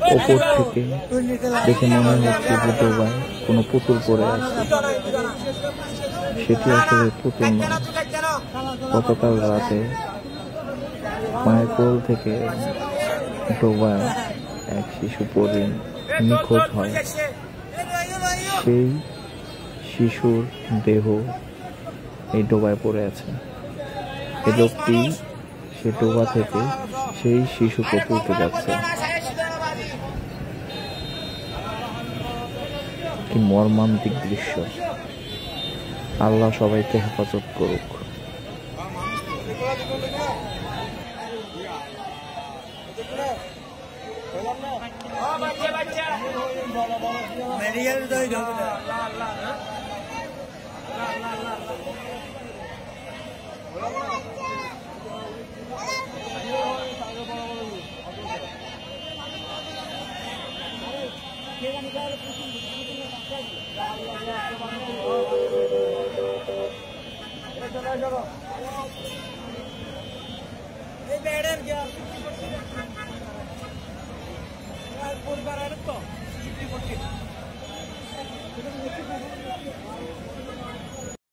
ওপর থেকে দেখে মনে হচ্ছে যে ডোবায় কোনো পুতুল পড়ে আছে। সেটি আসলে পুতুল নয়। গতকাল রাতে মায়ের কোল থেকে ডোবায় এক শিশু পড়ে নিখোঁজ হয়। সেই শিশুর দেহ এই ডোবায় পড়ে আছে। এই লোকটি সে ডোবা থেকে সেই শিশুকে তুলতে যাচ্ছে। কি মর্মান্তিক দৃশ্য! আল্লাহ সবাইকে হেফাজত করুক।